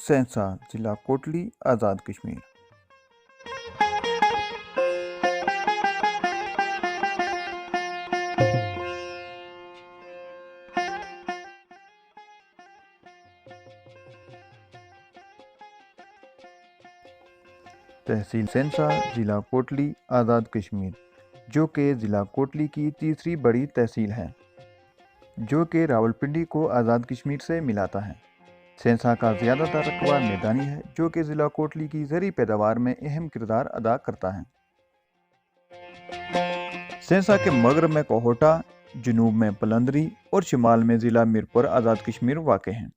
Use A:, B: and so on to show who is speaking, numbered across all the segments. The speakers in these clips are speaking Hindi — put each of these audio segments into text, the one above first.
A: सेंसा, जिला कोटली, आज़ाद कश्मीर। तहसील सेंसा, जिला कोटली, आज़ाद कश्मीर, जो कि जिला कोटली की तीसरी बड़ी तहसील है, जो कि रावलपिंडी को आज़ाद कश्मीर से मिलाता है। सेंसा का ज़्यादातर रकबा मैदानी है, जो कि ज़िला कोटली की ज़रूरी पैदावार में अहम किरदार अदा करता है। सेंसा के मगरब में कोहोटा, जनूब में पलंदरी और शिमाल में ज़िला मीरपुर आज़ाद कश्मीर वाक़ हैं।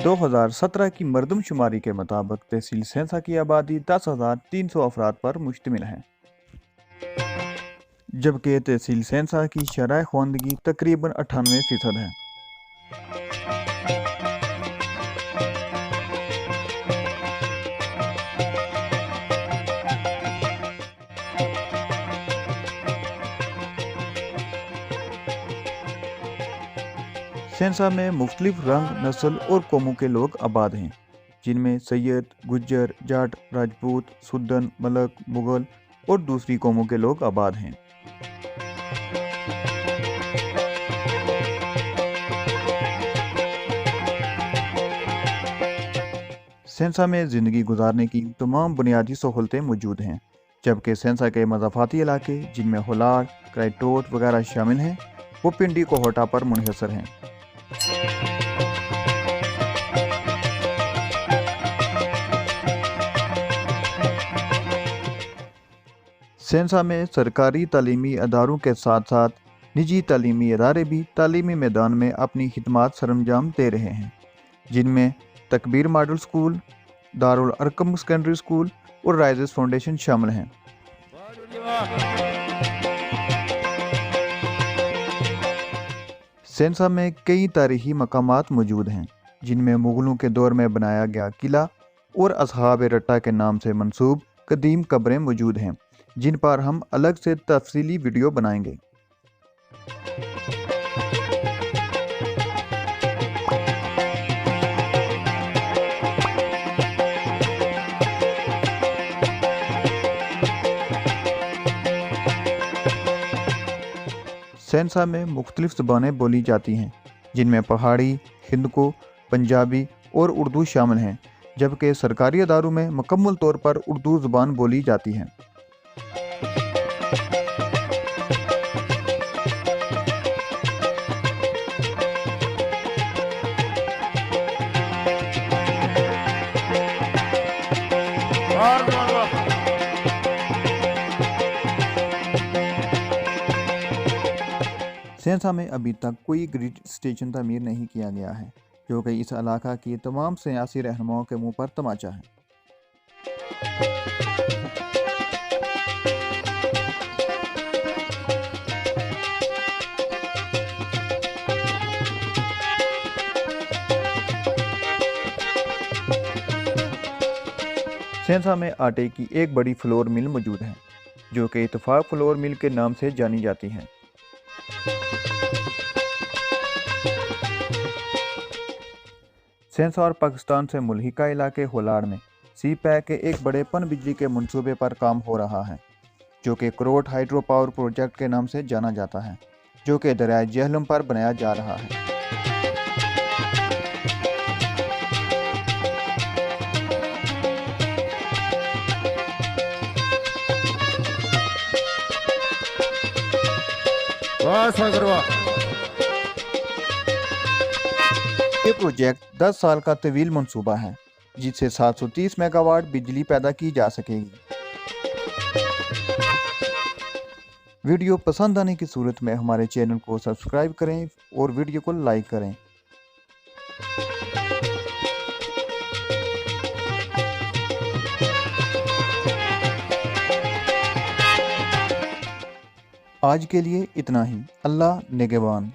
A: 2017 की मरदमशुमारी के मुताबिक तहसील सेंसा की आबादी 10,300 अफराद पर मुश्तमिल है, जबकि तहसील सेंसा की शरह ख्वानदगी तकरीबन 98% है। सेंसा में मुख्तलिफ रंग, नस्ल और कौमों के लोग आबाद हैं, जिनमें सैयद, गुज्जर, जाट, राजपूत, सुद्दन, मलक, मुगल और दूसरी कौमों के लोग आबाद हैं। सेंसा में ज़िंदगी गुजारने की तमाम बुनियादी सहूलतें मौजूद हैं, जबकि सेंसा के मज़ाफ़ाती इलाके, जिनमें होलार, क्राइटोट वगैरह शामिल हैं, वो पिंडी कोहोटा पर मुनहसर हैं। सेंसा में सरकारी तालीमी अदारों के साथ साथ निजी तालीमी अदारे भी तालीमी मैदान में अपनी खिदमात सरंजाम दे रहे हैं, जिनमें तकबीर model school, Darul Arkham secondary school और राइजेस फाउंडेशन शामिल हैं। सेंसा में कई तारीखी मकामात मौजूद हैं, जिनमें मुगलों के दौर में बनाया गया किला और असहाब रट्टा के नाम से मंसूब कदीम कब्रें मौजूद हैं, जिन पर हम अलग से तफसीली वीडियो बनाएंगे। सेंसा में मुख्तलिफ ज़बानें बोली जाती हैं, जिनमें पहाड़ी, हिंदको, पंजाबी और उर्दू शामिल हैं, जबकि सरकारी अदारों में मुकम्मल तौर पर उर्दू ज़बान बोली जाती है। सेंसा में अभी तक कोई ग्रिड स्टेशन तामीर नहीं किया गया है, जो कि इस इलाका की तमाम सियासी रहनुमाओं के मुंह पर तमाचा है। सेंसा में आटे की एक बड़ी फ्लोर मिल मौजूद है, जो कि इत्तेफाक फ्लोर मिल के नाम से जानी जाती है। सेंसा और पाकिस्तान से मुल्हिका इलाके होलार में सी पैक के एक बड़े पन बिजली के मंसूबे पर काम हो रहा है, जो कि क्रोट हाइड्रो पावर प्रोजेक्ट के नाम से जाना जाता है, जो कि दरियाए जेहलम पर बनाया जा रहा है। ये प्रोजेक्ट 10 साल का तवील मंसूबा है, जिससे 730 मेगावाट बिजली पैदा की जा सकेगी। वीडियो पसंद आने की सूरत में हमारे चैनल को सब्सक्राइब करें और वीडियो को लाइक करें। आज के लिए इतना ही। अल्लाह निगहबान।